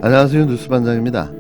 안녕하세요. 뉴스반장입니다.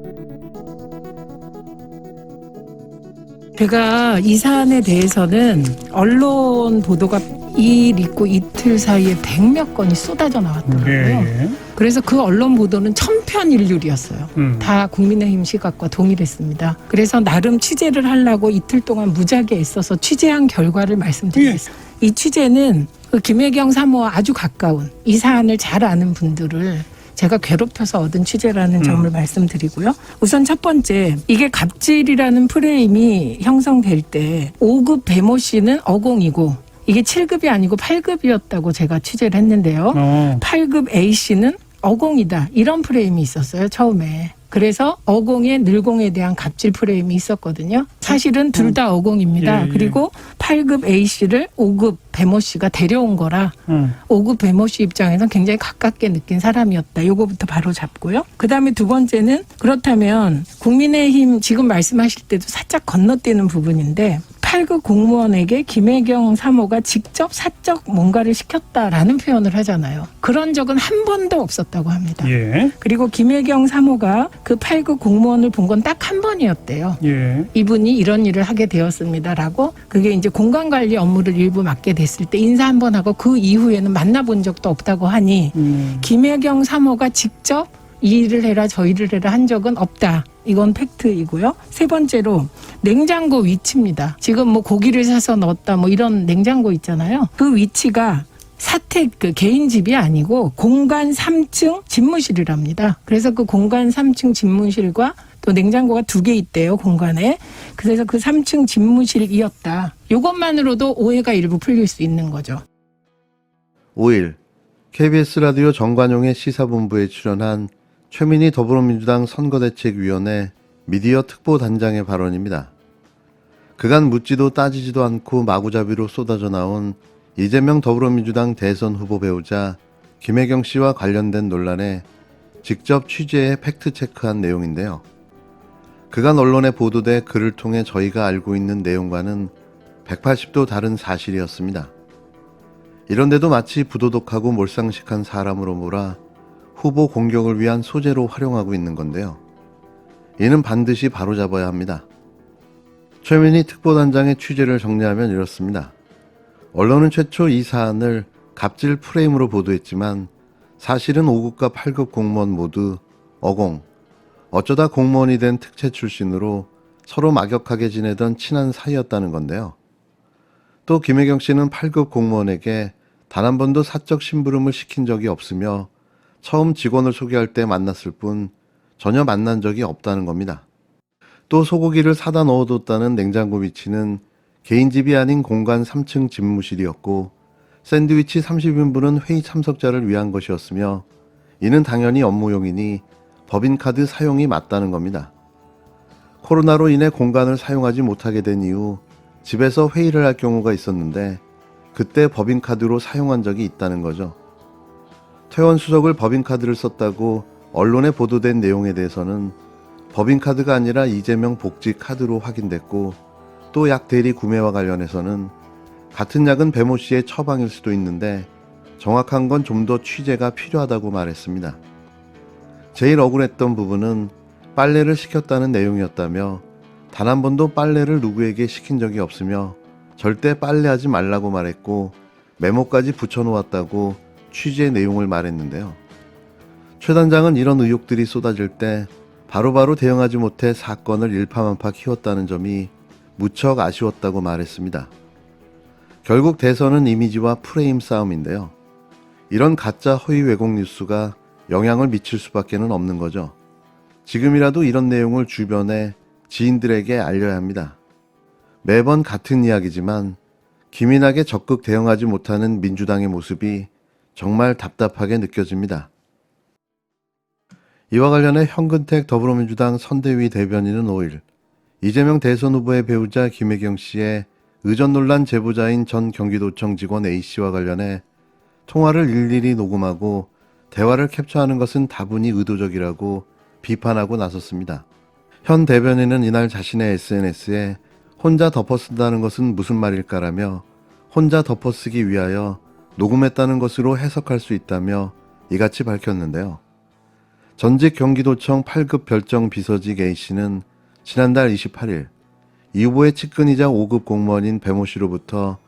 제가 이 사안에 대해서는 언론 보도가 일 있고 이틀 사이에 100몇 건이 쏟아져 나왔더라고요. 네. 그래서 그 언론 보도는 천편일률이었어요. 다 국민의힘 시각과 동일했습니다. 그래서 나름 취재를 하려고 이틀 동안 무지하게 애써서 취재한 결과를 말씀드리겠습니다. 이 취재는 그 김혜경 사모와 아주 가까운 이 사안을 잘 아는 분들을 제가 괴롭혀서 얻은 취재라는 점을 말씀드리고요. 우선 첫 번째, 이게 갑질이라는 프레임이 형성될 때 5급 배모 씨는 어공이고 이게 7급이 아니고 8급이었다고 제가 취재를 했는데요. 8급 A 씨는 어공이다. 이런 프레임이 있었어요, 처음에. 그래서 어공의 늘공에 대한 갑질 프레임이 있었거든요. 사실은 둘 다 어공입니다. 예. 그리고 8급 A 씨를 5급 배모 씨가 데려온 거라 5급 배모 씨 입장에서는 굉장히 가깝게 느낀 사람이었다. 요거부터 바로 잡고요. 그다음에 두 번째는 그렇다면 국민의힘 지금 말씀하실 때도 살짝 건너뛰는 부분인데 8급 공무원에게 김혜경 사모가 직접 사적 뭔가를 시켰다라는 표현을 하잖아요. 그런 적은 한 번도 없었다고 합니다. 예. 그리고 김혜경 사모가 그 8급 공무원을 본 건 딱 한 번이었대요. 예. 이분이 이런 일을 하게 되었습니다라고. 그게 이제 공간관리 업무를 일부 맡게 됐을 때 인사 한 번 하고 그 이후에는 만나본 적도 없다고 하니 김혜경 사모가 직접 이 일을 해라 저 일을 해라 한 적은 없다. 이건 팩트이고요. 세 번째로 냉장고 위치입니다. 지금 뭐 고기를 사서 넣었다 뭐 이런 냉장고 있잖아요. 그 위치가 사택 그 개인 집이 아니고 공간 3층 집무실이랍니다. 그래서 그 공간 3층 집무실과 또 냉장고가 2개 있대요, 공간에. 그래서 그 3층 집무실이었다. 이것만으로도 오해가 일부 풀릴 수 있는 거죠. 5일 KBS 라디오 정관용의 시사본부에 출연한 최민희 더불어민주당 선거대책위원회 미디어 특보단장의 발언입니다. 그간 묻지도 따지지도 않고 마구잡이로 쏟아져 나온 이재명 더불어민주당 대선 후보 배우자 김혜경 씨와 관련된 논란에 직접 취재해 팩트체크한 내용인데요. 그간 언론에 보도돼 그를 통해 저희가 알고 있는 내용과는 180도 다른 사실이었습니다. 이런데도 마치 부도덕하고 몰상식한 사람으로 몰아 후보 공격을 위한 소재로 활용하고 있는 건데요. 이는 반드시 바로잡아야 합니다. 최민희 특보단장의 취재를 정리하면 이렇습니다. 언론은 최초 이 사안을 갑질 프레임으로 보도했지만 사실은 5급과 8급 공무원 모두 어공, 어쩌다 공무원이 된 특채 출신으로 서로 막역하게 지내던 친한 사이였다는 건데요. 또 김혜경 씨는 8급 공무원에게 단 한 번도 사적 심부름을 시킨 적이 없으며 처음 직원을 소개할 때 만났을 뿐 전혀 만난 적이 없다는 겁니다. 또 소고기를 사다 넣어뒀다는 냉장고 위치는 개인 집이 아닌 공간 3층 집무실이었고 샌드위치 30인분은 회의 참석자를 위한 것이었으며 이는 당연히 업무용이니 법인카드 사용이 맞다는 겁니다. 코로나로 인해 공간을 사용하지 못하게 된 이후 집에서 회의를 할 경우가 있었는데 그때 법인카드로 사용한 적이 있다는 거죠. 퇴원 수석을 법인카드를 썼다고 언론에 보도된 내용에 대해서는 법인카드가 아니라 이재명 복지카드로 확인됐고 또 약 대리 구매와 관련해서는 같은 약은 배모 씨의 처방일 수도 있는데 정확한 건 좀 더 취재가 필요하다고 말했습니다. 제일 억울했던 부분은 빨래를 시켰다는 내용이었다며 단 한 번도 빨래를 누구에게 시킨 적이 없으며 절대 빨래하지 말라고 말했고 메모까지 붙여놓았다고 취재 내용을 말했는데요. 최 단장은 이런 의혹들이 쏟아질 때 바로바로 대응하지 못해 사건을 일파만파 키웠다는 점이 무척 아쉬웠다고 말했습니다. 결국 대선은 이미지와 프레임 싸움인데요. 이런 가짜 허위 왜곡 뉴스가 영향을 미칠 수밖에는 없는 거죠. 지금이라도 이런 내용을 주변에 지인들에게 알려야 합니다. 매번 같은 이야기지만 기민하게 적극 대응하지 못하는 민주당의 모습이 정말 답답하게 느껴집니다. 이와 관련해 현근택 더불어민주당 선대위 대변인은 5일 이재명 대선 후보의 배우자 김혜경 씨의 의전 논란 제보자인 전 경기도청 직원 A씨와 관련해 통화를 일일이 녹음하고 대화를 캡처하는 것은 다분히 의도적이라고 비판하고 나섰습니다. 현 대변인은 이날 자신의 SNS에 혼자 덮어쓴다는 것은 무슨 말일까라며 혼자 덮어쓰기 위하여 녹음했다는 것으로 해석할 수 있다며 이같이 밝혔는데요. 전직 경기도청 8급 별정 비서직 A씨는 지난달 28일 이 후보의 측근이자 5급 공무원인 배모 씨로부터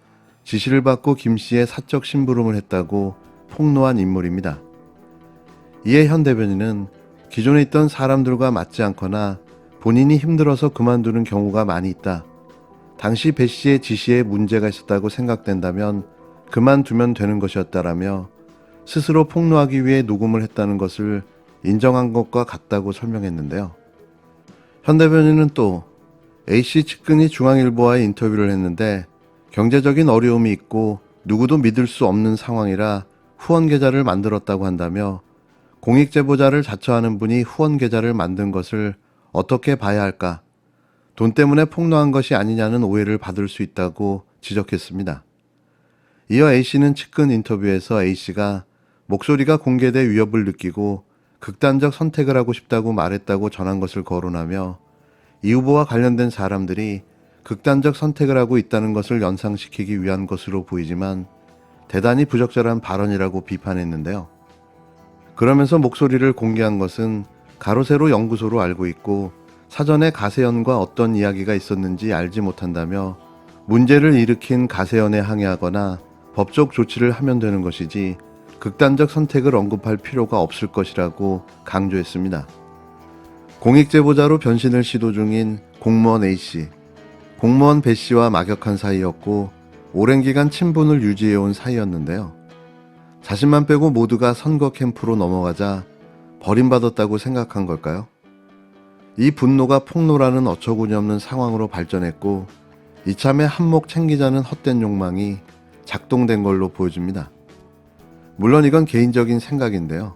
지시를 받고 김 씨의 사적 심부름을 했다고 폭로한 인물입니다. 이에 현 대변인은 기존에 있던 사람들과 맞지 않거나 본인이 힘들어서 그만두는 경우가 많이 있다. 당시 배 씨의 지시에 문제가 있었다고 생각된다면 그만두면 되는 것이었다라며 스스로 폭로하기 위해 녹음을 했다는 것을 인정한 것과 같다고 설명했는데요. 현 대변인은 또 A씨 측근이 중앙일보와의 인터뷰를 했는데 경제적인 어려움이 있고 누구도 믿을 수 없는 상황이라 후원 계좌를 만들었다고 한다며 공익제보자를 자처하는 분이 후원 계좌를 만든 것을 어떻게 봐야 할까? 돈 때문에 폭로한 것이 아니냐는 오해를 받을 수 있다고 지적했습니다. 이어 A씨는 측근 인터뷰에서 A씨가 목소리가 공개돼 위협을 느끼고 극단적 선택을 하고 싶다고 말했다고 전한 것을 거론하며 이 후보와 관련된 사람들이 극단적 선택을 하고 있다는 것을 연상시키기 위한 것으로 보이지만 대단히 부적절한 발언이라고 비판했는데요. 그러면서 목소리를 공개한 것은 가로세로 연구소로 알고 있고 사전에 가세연과 어떤 이야기가 있었는지 알지 못한다며 문제를 일으킨 가세연에 항의하거나 법적 조치를 하면 되는 것이지 극단적 선택을 언급할 필요가 없을 것이라고 강조했습니다. 공익제보자로 변신을 시도 중인 공무원 A씨, 공무원 B씨와 막역한 사이였고 오랜 기간 친분을 유지해온 사이였는데요. 자신만 빼고 모두가 선거 캠프로 넘어가자 버림받았다고 생각한 걸까요? 이 분노가 폭로라는 어처구니없는 상황으로 발전했고 이참에 한몫 챙기자는 헛된 욕망이 작동된 걸로 보여집니다. 물론 이건 개인적인 생각인데요.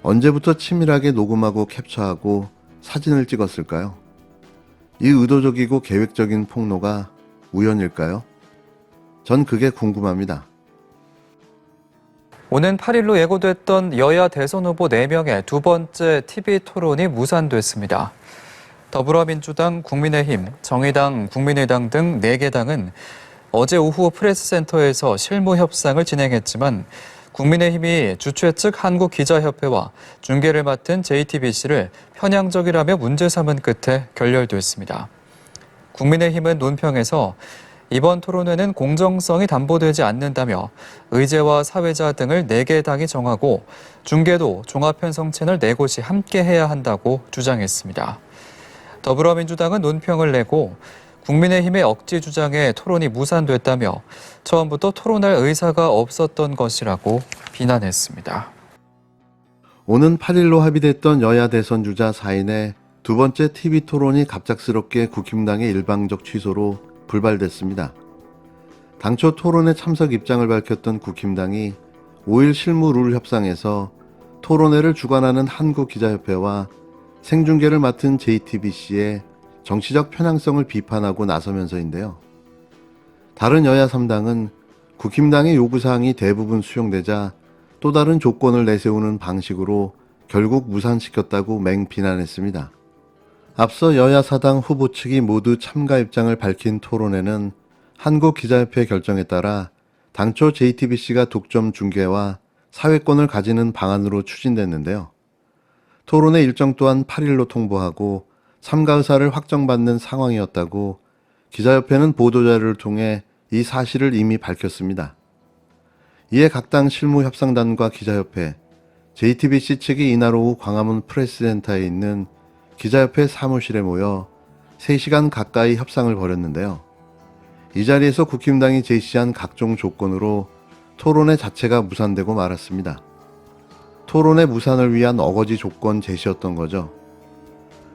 언제부터 치밀하게 녹음하고 캡처하고 사진을 찍었을까요? 이 의도적이고 계획적인 폭로가 우연일까요? 전 그게 궁금합니다. 오는 8일로 예고됐던 여야 대선 후보 4명의 두 번째 TV 토론이 무산됐습니다. 더불어민주당, 국민의힘, 정의당, 국민의당 등 4개 당은 어제 오후 프레스센터에서 실무 협상을 진행했지만 국민의힘이 주최 측 한국기자협회와 중계를 맡은 JTBC를 편향적이라며 문제 삼은 끝에 결렬됐습니다. 국민의힘은 논평에서 이번 토론회는 공정성이 담보되지 않는다며 의제와 사회자 등을 4개 당이 정하고 중계도 종합편성 채널 4곳이 함께 해야 한다고 주장했습니다. 더불어민주당은 논평을 내고 국민의힘의 억지 주장에 토론이 무산됐다며 처음부터 토론할 의사가 없었던 것이라고 비난했습니다. 오는 8일로 합의됐던 여야 대선 주자 4인의 두 번째 TV 토론이 갑작스럽게 국힘당의 일방적 취소로 불발됐습니다. 당초 토론에 참석 입장을 밝혔던 국힘당이 5일 실무 룰 협상에서 토론회를 주관하는 한국기자협회와 생중계를 맡은 JTBC의 정치적 편향성을 비판하고 나서면서인데요. 다른 여야 3당은 국힘당의 요구사항이 대부분 수용되자 또 다른 조건을 내세우는 방식으로 결국 무산시켰다고 맹비난했습니다. 앞서 여야 4당 후보 측이 모두 참가 입장을 밝힌 토론회는 한국기자협회 결정에 따라 당초 JTBC가 독점 중계와 사회권을 가지는 방안으로 추진됐는데요. 토론회 일정 또한 8일로 통보하고 참가 의사를 확정받는 상황이었다고 기자협회는 보도자료를 통해 이 사실을 이미 밝혔습니다. 이에 각 당 실무협상단과 기자협회, JTBC 측이 이날 오후 광화문 프레스센터에 있는 기자협회 사무실에 모여 3시간 가까이 협상을 벌였는데요. 이 자리에서 국힘당이 제시한 각종 조건으로 토론회 자체가 무산되고 말았습니다. 토론회 무산을 위한 어거지 조건 제시였던 거죠.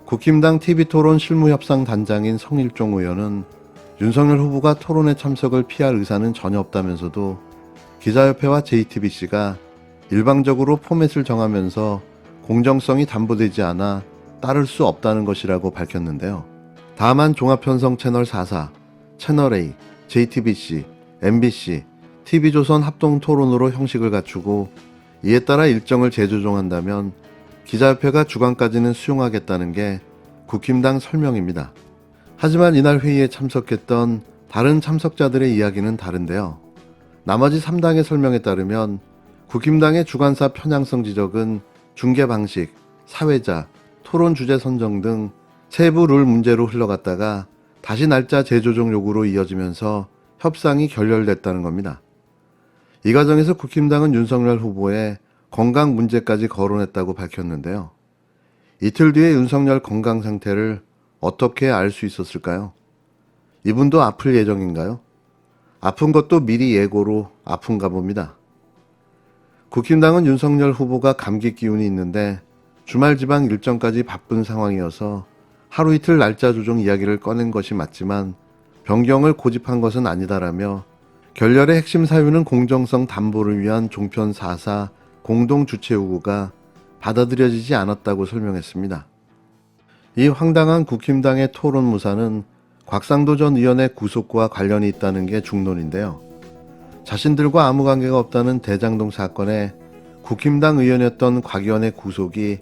국힘당 TV토론 실무협상 단장인 성일종 의원은 윤석열 후보가 토론회 참석을 피할 의사는 전혀 없다면서도 기자협회와 JTBC가 일방적으로 포맷을 정하면서 공정성이 담보되지 않아 따를 수 없다는 것이라고 밝혔는데요. 다만 종합편성 채널 4사, 채널A, JTBC, MBC, TV조선 합동 토론으로 형식을 갖추고 이에 따라 일정을 재조정한다면 기자협회가 주관까지는 수용하겠다는 게 국힘당 설명입니다. 하지만 이날 회의에 참석했던 다른 참석자들의 이야기는 다른데요. 나머지 3당의 설명에 따르면 국힘당의 주관사 편향성 지적은 중계 방식, 사회자, 토론 주제 선정 등 세부 룰 문제로 흘러갔다가 다시 날짜 재조정 요구로 이어지면서 협상이 결렬됐다는 겁니다. 이 과정에서 국힘당은 윤석열 후보의 건강 문제까지 거론했다고 밝혔는데요. 이틀 뒤에 윤석열 건강 상태를 어떻게 알 수 있었을까요? 이분도 아플 예정인가요? 아픈 것도 미리 예고로 아픈가 봅니다. 국힘당은 윤석열 후보가 감기 기운이 있는데 주말 지방 일정까지 바쁜 상황이어서 하루 이틀 날짜 조정 이야기를 꺼낸 것이 맞지만 변경을 고집한 것은 아니다라며 결렬의 핵심 사유는 공정성 담보를 위한 종편 4사 공동 주최 요구가 받아들여지지 않았다고 설명했습니다. 이 황당한 국힘당의 토론 무사는 곽상도 전 의원의 구속과 관련이 있다는 게 중론인데요. 자신들과 아무 관계가 없다는 대장동 사건에 국힘당 의원이었던 곽 의원의 구속이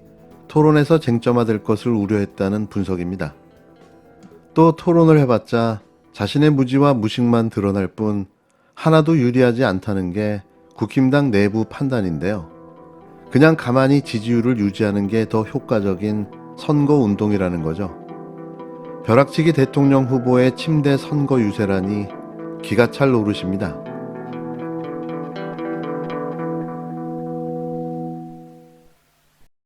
토론에서 쟁점화될 것을 우려했다는 분석입니다. 또 토론을 해봤자 자신의 무지와 무식만 드러날 뿐 하나도 유리하지 않다는 게 국힘당 내부 판단인데요. 그냥 가만히 지지율을 유지하는 게 더 효과적인 선거 운동이라는 거죠. 벼락치기 대통령 후보의 침대 선거 유세라니 기가 찰 노릇입니다.